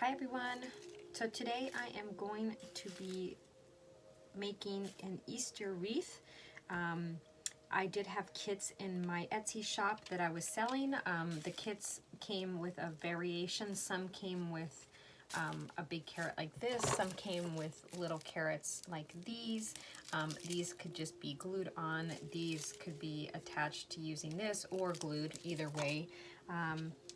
Hi everyone! So today I am going to be making an Easter wreath. I did have kits in my Etsy shop that I was selling. The kits came with a variation. Some came with a big carrot like this. Some came with little carrots like these. These could just be glued on. These could be attached to using this or glued, either way.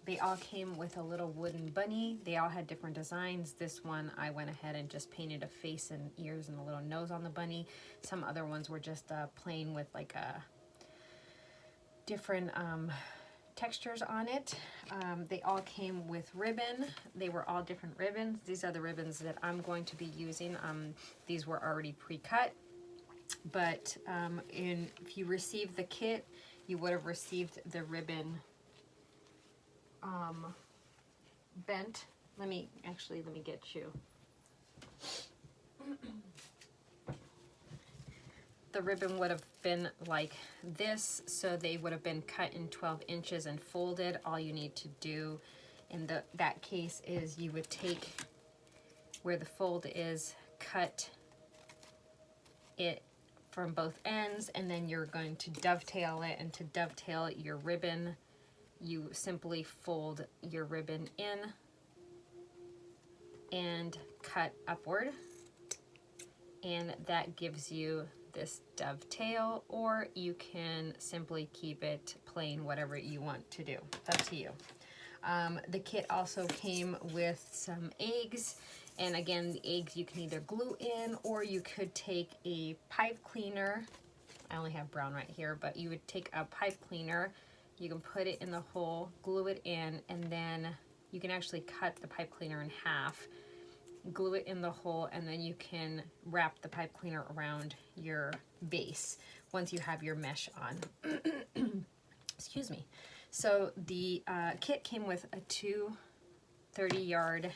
They all came with a little wooden bunny. They all had different designs. This one I went ahead and just painted a face and ears and a little nose on the bunny. Some other ones were just plain with like a different textures on it. They all came with ribbon. They were all different ribbons. These are the ribbons that I'm going to be using. These were already pre-cut, but if you received the kit, you would have received the ribbon bent. Let me get you. The ribbon would have been like this, so they would have been cut in 12 inches and folded. All you need to do in that case is you would take where the fold is, cut it from both ends, and then you're going to dovetail it. And to dovetail your ribbon, you simply fold your ribbon in and cut upward, and that gives you this dovetail, or you can simply keep it plain, whatever you want to do. It's up to you. The kit also came with some eggs, and again, the eggs you can either glue in, or you could take a pipe cleaner. I only have brown right here, but you would take a pipe cleaner. You can put it in the hole, glue it in, and then you can actually cut the pipe cleaner in half, glue it in the hole, and then you can wrap the pipe cleaner around your base once you have your mesh on. Excuse me. So the kit came with a 230-yard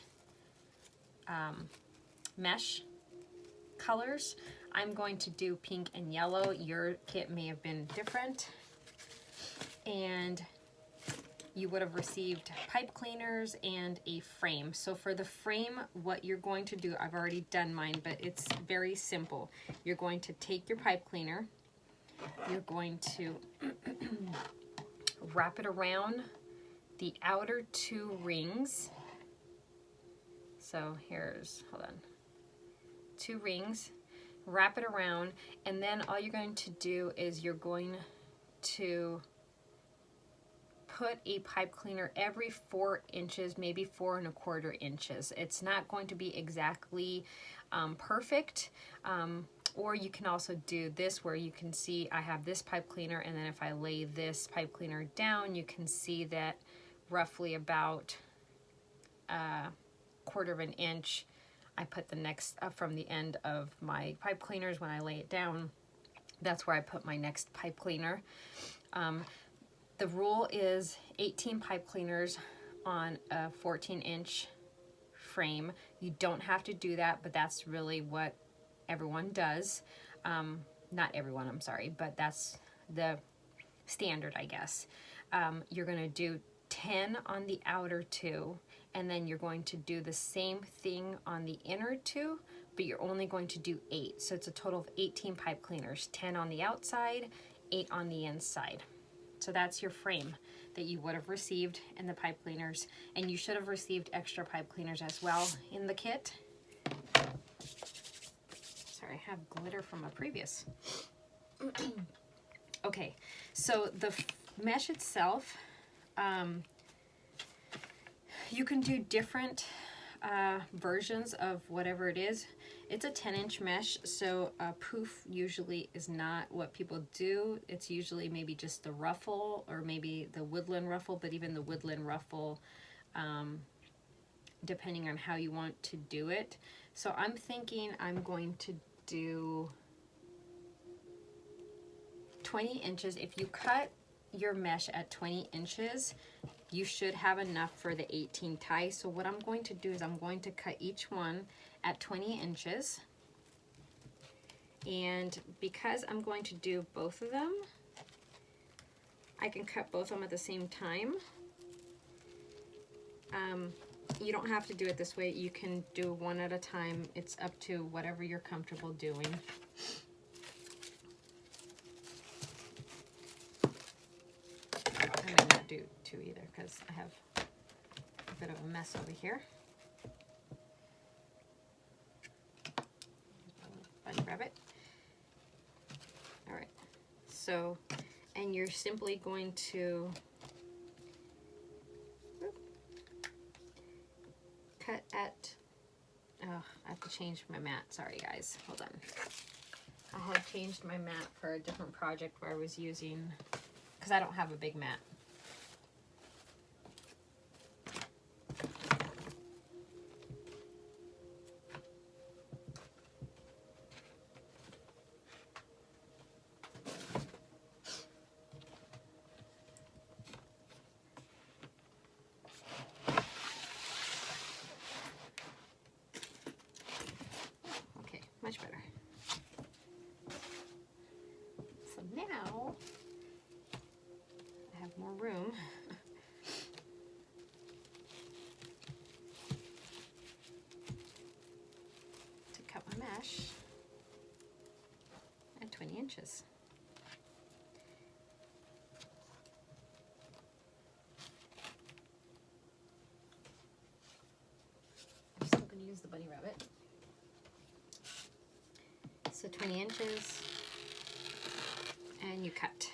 mesh colors. I'm going to do pink and yellow. Your kit may have been different. And you would have received pipe cleaners and a frame. So for the frame, what you're going to do, I've already done mine, but it's very simple. You're going to take your pipe cleaner, you're going to wrap it around the outer two rings. So here's, hold on, 2 rings, wrap it around, and then all you're going to do is you're going to put a pipe cleaner every 4 inches, maybe 4 1/4 inches. It's not going to be exactly perfect. Or you can also do this where you can see I have this pipe cleaner, and then if I lay this pipe cleaner down, you can see that roughly about 1/4 inch. I put the next from the end of my pipe cleaners when I lay it down. That's where I put my next pipe cleaner. The rule is 18 pipe cleaners on a 14-inch frame. You don't have to do that, but that's really what everyone does. Not everyone, I'm sorry, but that's the standard, I guess. You're going to do 10 on the outer 2, and then you're going to do the same thing on the inner 2, but you're only going to do 8. So it's a total of 18 pipe cleaners, 10 on the outside, 8 on the inside. So that's your frame that you would have received in the pipe cleaners, and you should have received extra pipe cleaners as well in the kit. Sorry, I have glitter from a previous. Okay, so the mesh itself, you can do different versions of whatever it is. It's a 10-inch mesh, so poof usually is not what people do. It's usually maybe just the ruffle or maybe the woodland ruffle, but even the woodland ruffle, depending on how you want to do it. So I'm thinking I'm going to do 20 inches. If you cut your mesh at 20 inches, you should have enough for the 18 ties. So what I'm going to do is I'm going to cut each one at 20 inches. And because I'm going to do both of them, I can cut both of them at the same time. You don't have to do it this way. You can do one at a time. It's up to whatever you're comfortable doing. I might not do two either because I have a bit of a mess over here. Bunny rabbit. All right. So, and you're simply going to cut at, oh, I have to change my mat. Sorry guys, hold on. I had changed my mat for a different project where I was using, because I don't have a big mat. Much better. So now I have more room. To cut my mesh at 20 inches. I'm still going to use the bunny rabbit. So 20 inches, and you cut.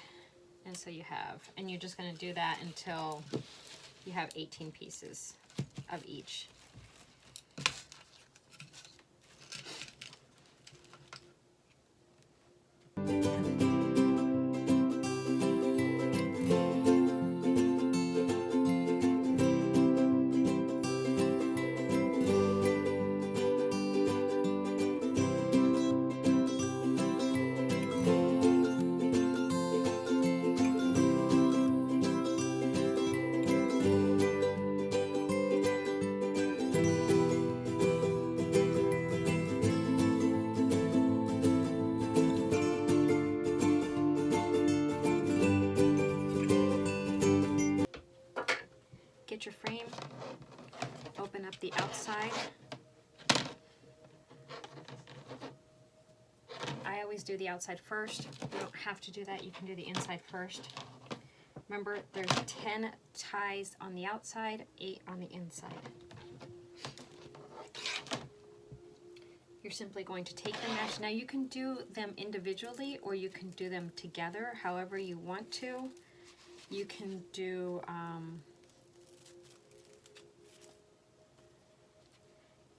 And so you have, and you're just going to do that until you have 18 pieces of each. Get your frame, open up the outside. I always do the outside first. You don't have to do that, you can do the inside first. Remember, there's 10 ties on the outside, 8 on the inside. You're simply going to take the mesh. Now you can do them individually or you can do them together, however you want to. You can do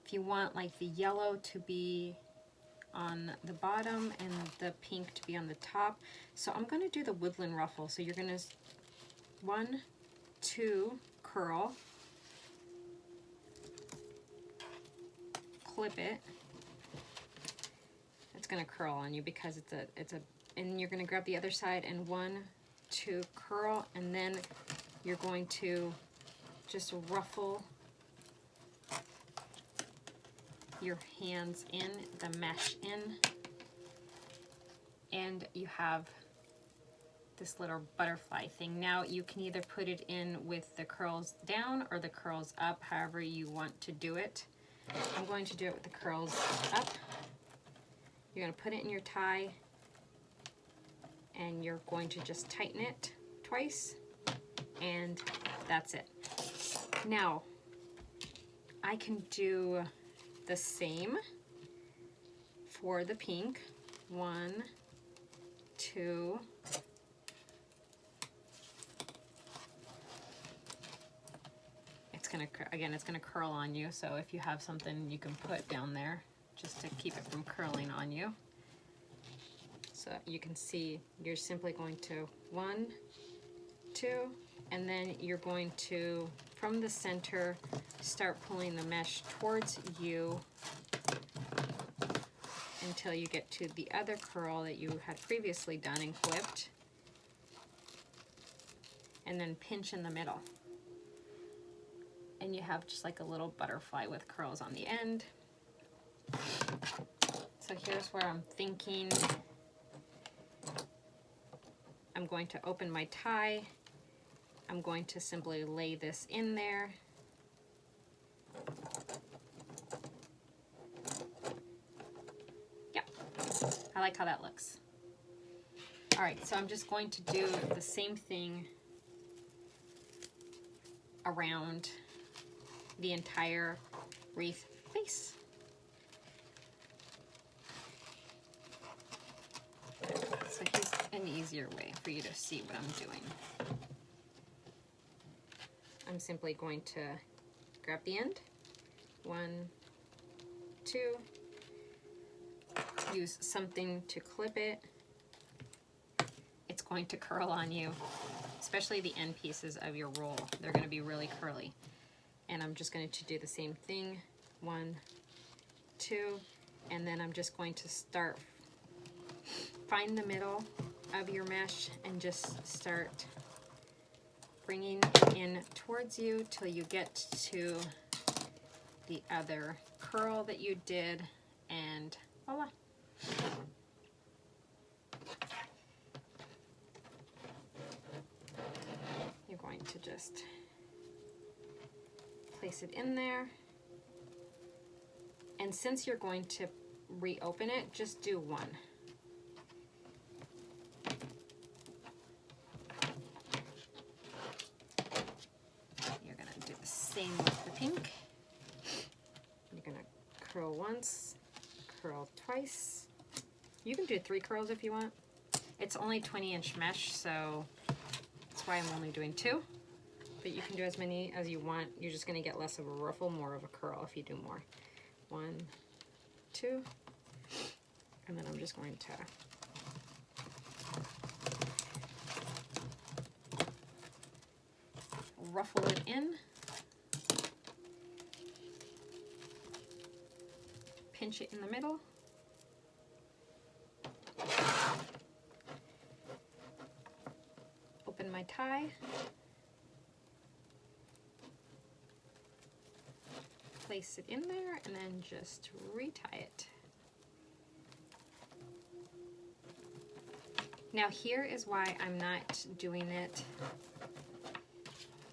if you want like the yellow to be on the bottom and the pink to be on the top. So I'm going to do the woodland ruffle. So you're going to 1, 2, curl, clip it. It's going to curl on you because it's a, and you're going to grab the other side and 1, 2, curl, and then you're going to just ruffle your hands in, the mesh in, and you have this little butterfly thing. Now you can either put it in with the curls down or the curls up, however you want to do it. I'm going to do it with the curls up. You're going to put it in your tie and you're going to just tighten it twice, and that's it. Now I can do the same for the pink. 1, 2, it's gonna curl on you, so if you have something you can put down there just to keep it from curling on you. So you can see you're simply going to 1, 2, and then you're going to, from the center, start pulling the mesh towards you until you get to the other curl that you had previously done and clipped, and then pinch in the middle. And you have just like a little butterfly with curls on the end. So here's where I'm thinking I'm going to open my tie. I'm going to simply lay this in there I like how that looks. All right, so I'm just going to do the same thing around the entire wreath base. So here's an easier way for you to see what I'm doing. I'm simply going to grab the end, 1, 2, use something to clip it. It's going to curl on you, especially the end pieces of your roll. They're going to be really curly. And I'm just going to do the same thing, 1, 2, and then I'm just going to start, find the middle of your mesh and just start bringing it in towards you till you get to the other curl that you did, and voila. You're going to just place it in there, and since you're going to reopen it, just do 1. You're going to do the same with the pink. You're going to curl once, curl twice. You can do 3 curls if you want. It's only 20-inch mesh, so that's why I'm only doing 2. But you can do as many as you want. You're just going to get less of a ruffle, more of a curl if you do more. 1, 2, and then I'm just going to ruffle it in, pinch it in the middle, open my tie, place it in there, and then just retie it. Now here is why I'm not doing it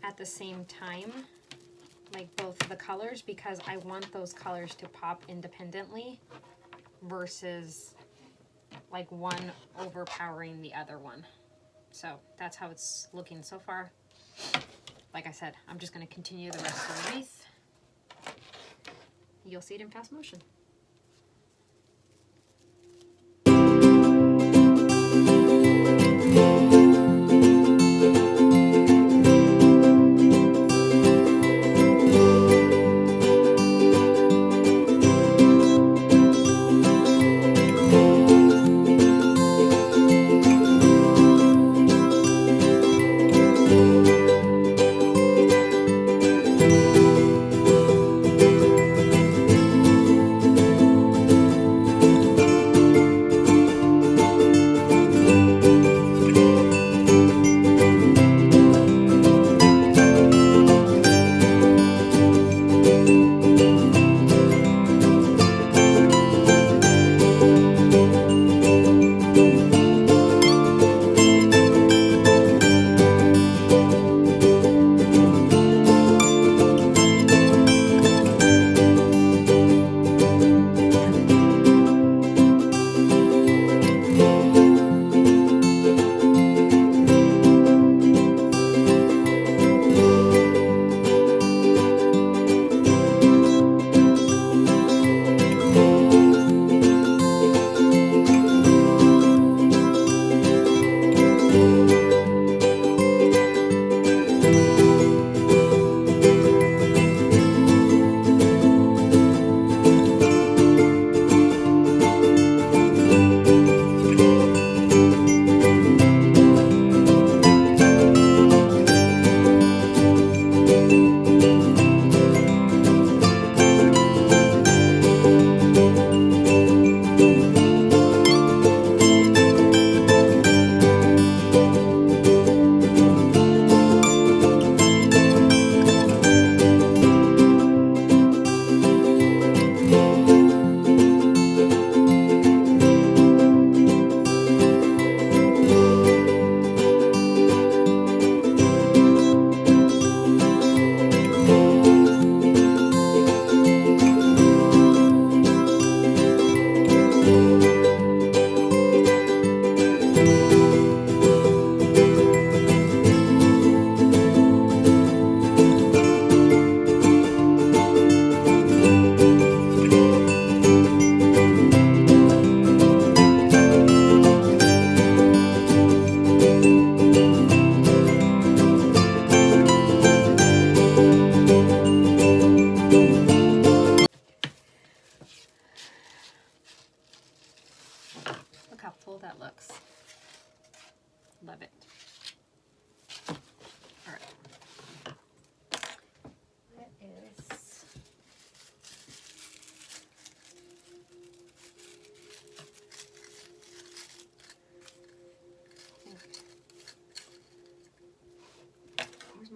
at the same time, like both the colors, because I want those colors to pop independently versus like one overpowering the other one. So that's how it's looking so far. Like I said, I'm just going to continue the rest of the wreath. You'll see it in fast motion.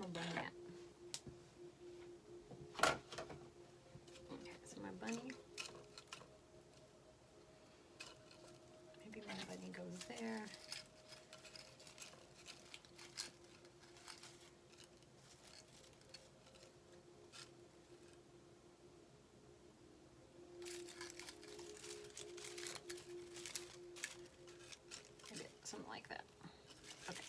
my bunny at? Okay, so my bunny. Maybe my bunny goes there. Something like that. Okay.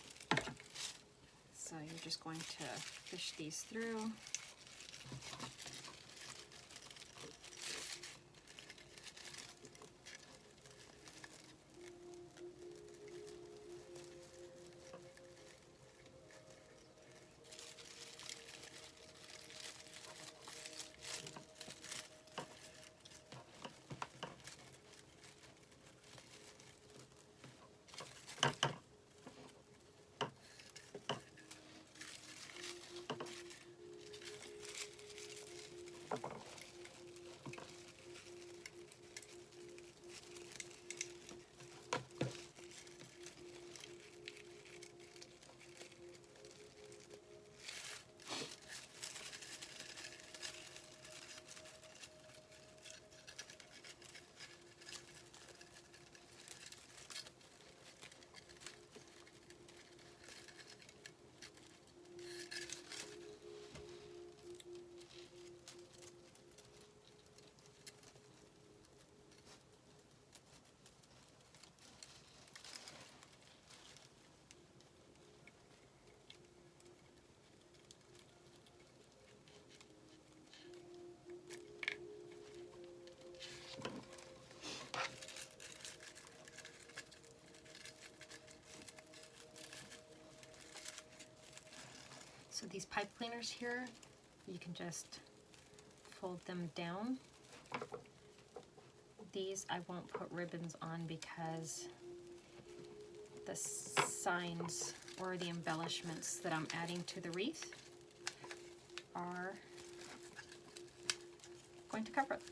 So you're just going to fish these through. So these pipe cleaners here, you can just fold them down. These I won't put ribbons on because the signs or the embellishments that I'm adding to the wreath are going to cover it.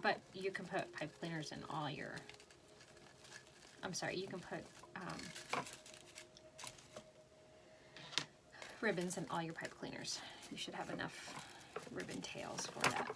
But you can put pipe cleaners in all your, I'm sorry, you can put ribbons in all your pipe cleaners. You should have enough ribbon tails for that.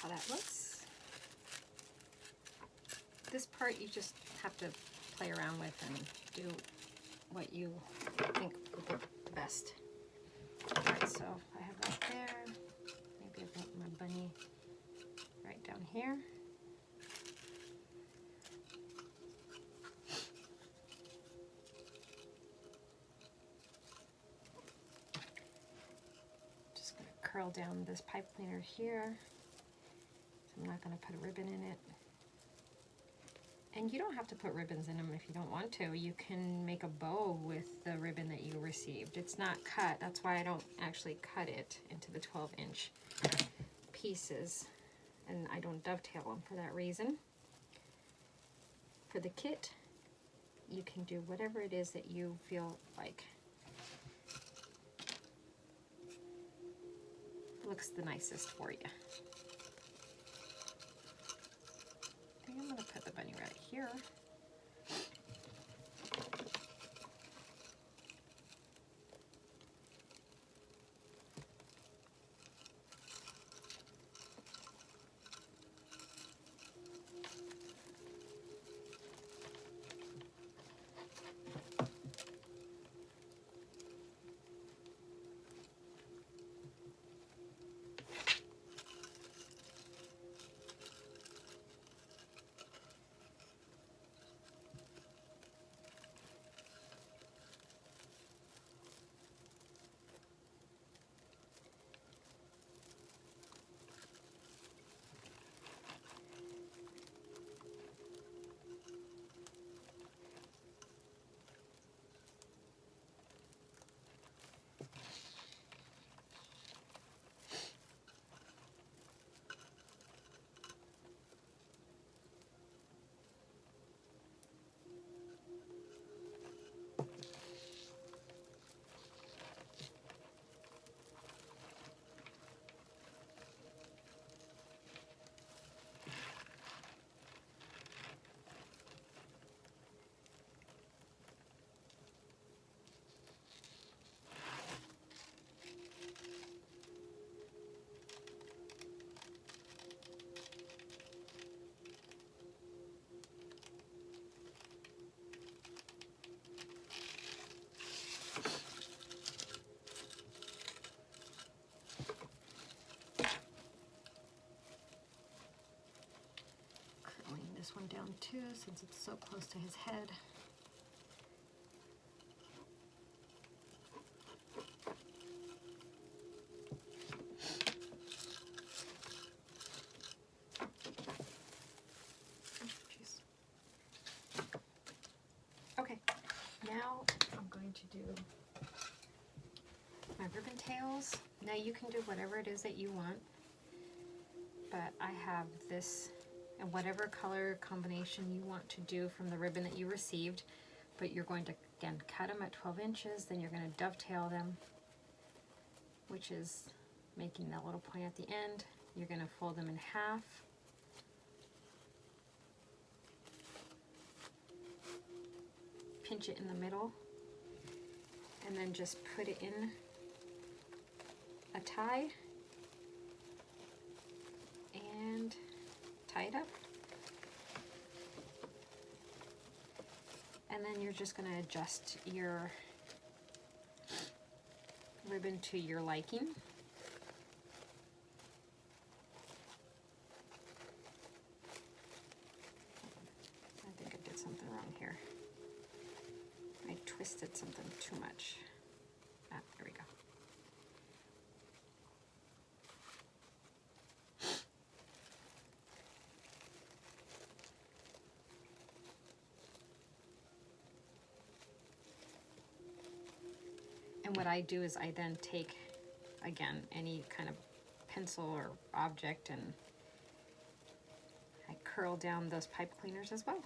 How that looks. This part you just have to play around with and do what you think would look the best. Alright, so I have that there. Maybe I'll put my bunny right down here. Just going to curl down this pipe cleaner here. I'm not going to put a ribbon in it. And you don't have to put ribbons in them if you don't want to. You can make a bow with the ribbon that you received. It's not cut. That's why I don't actually cut it into the 12-inch pieces. And I don't dovetail them for that reason. For the kit, you can do whatever it is that you feel like looks the nicest for you. I'm going to put the bunny right here. down too, since it's so close to his head. Okay, now I'm going to do my ribbon tails. Now you can do whatever it is that you want, but I have this and whatever color combination you want to do from the ribbon that you received, but you're going to, again, cut them at 12 inches, then you're going to dovetail them, which is making that little point at the end. You're going to fold them in half. Pinch it in the middle, and then just put it in a tie and tie it up. And then you're just going to adjust your ribbon to your liking. I think I did something wrong here. I twisted something too much. Ah, there we go. And what I do is I then take, again, any kind of pencil or object, and I curl down those pipe cleaners as well.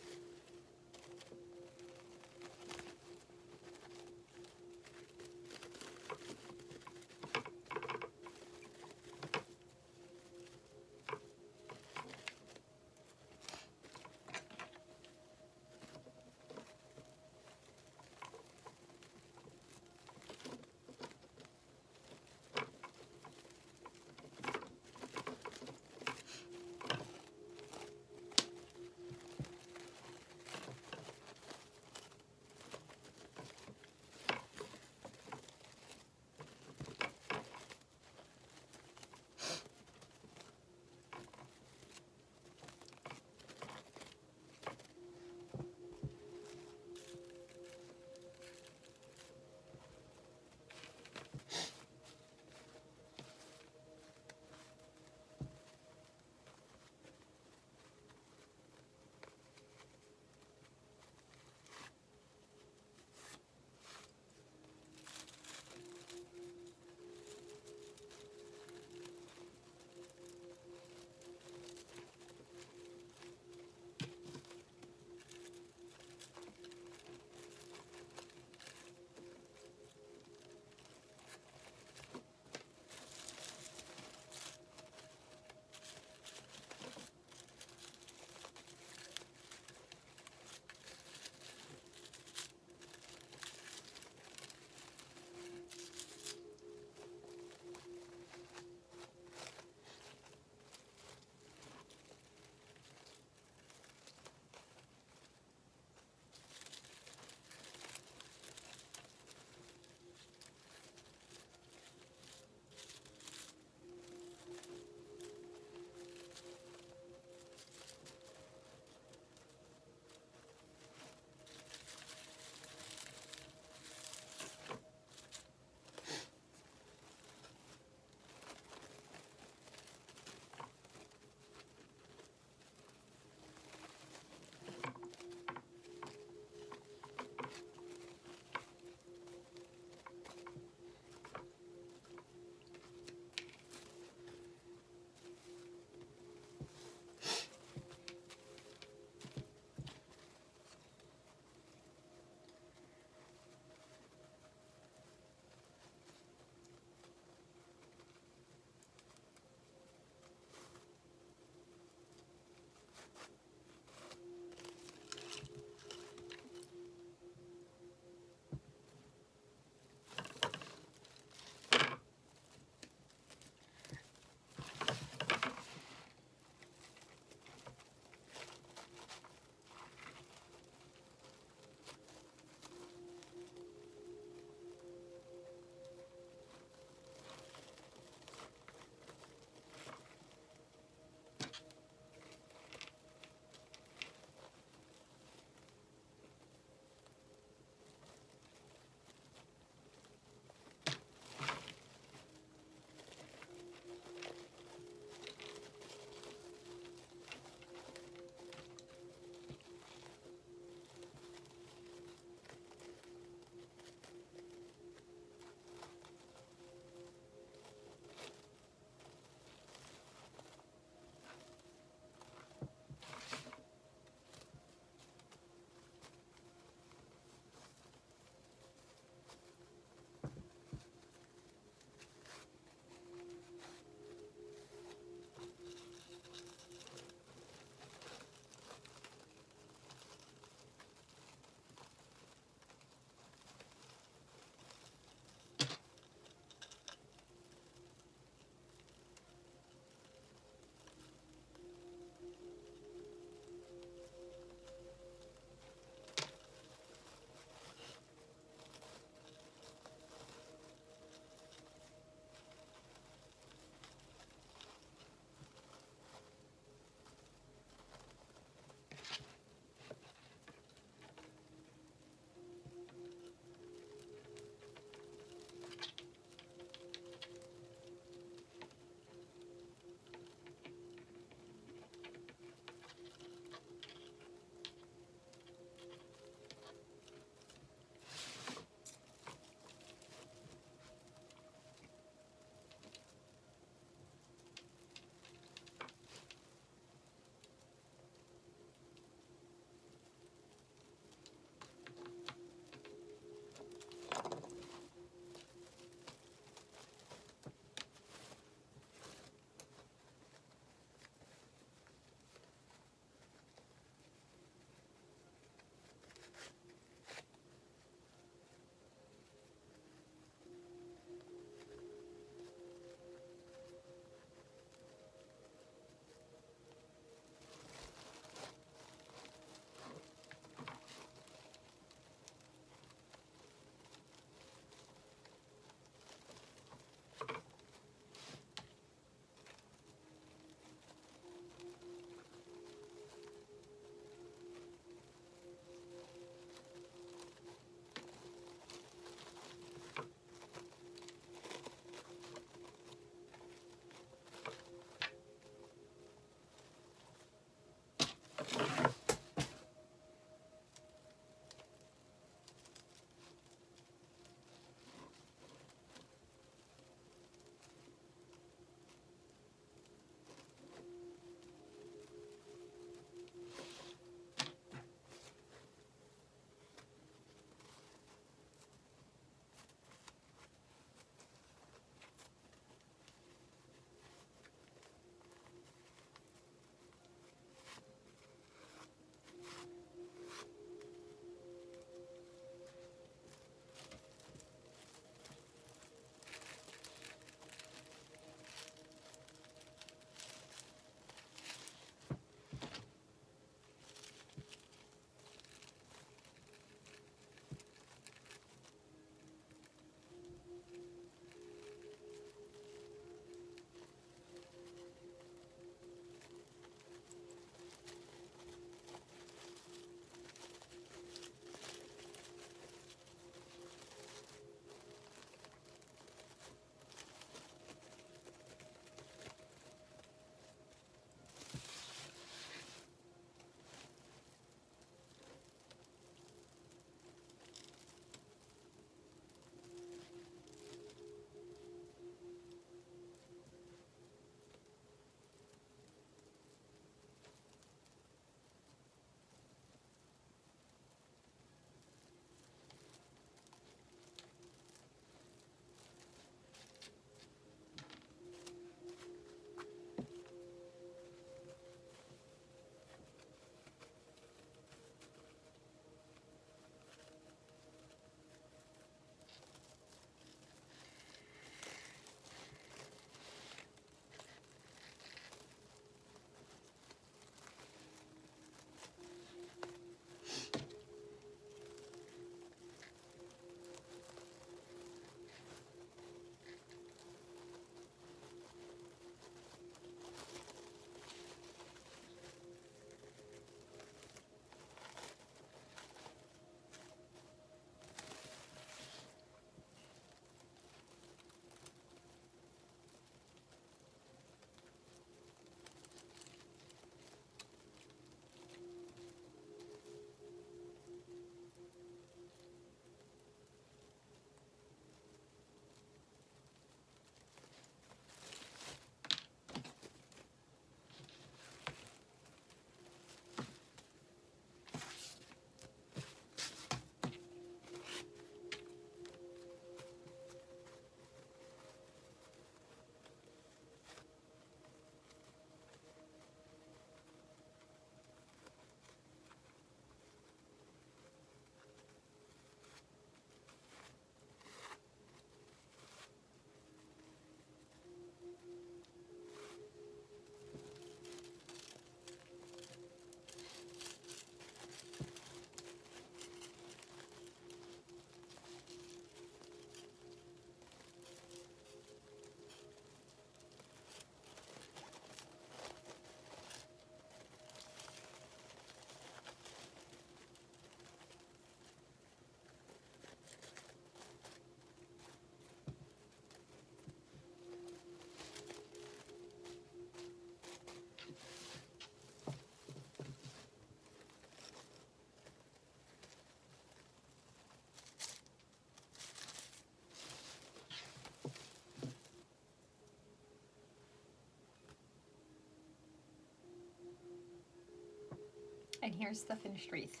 And here's the finished wreath.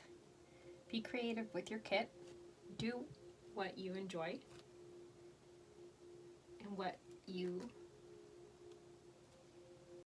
Be creative with your kit. Do what you enjoy and what you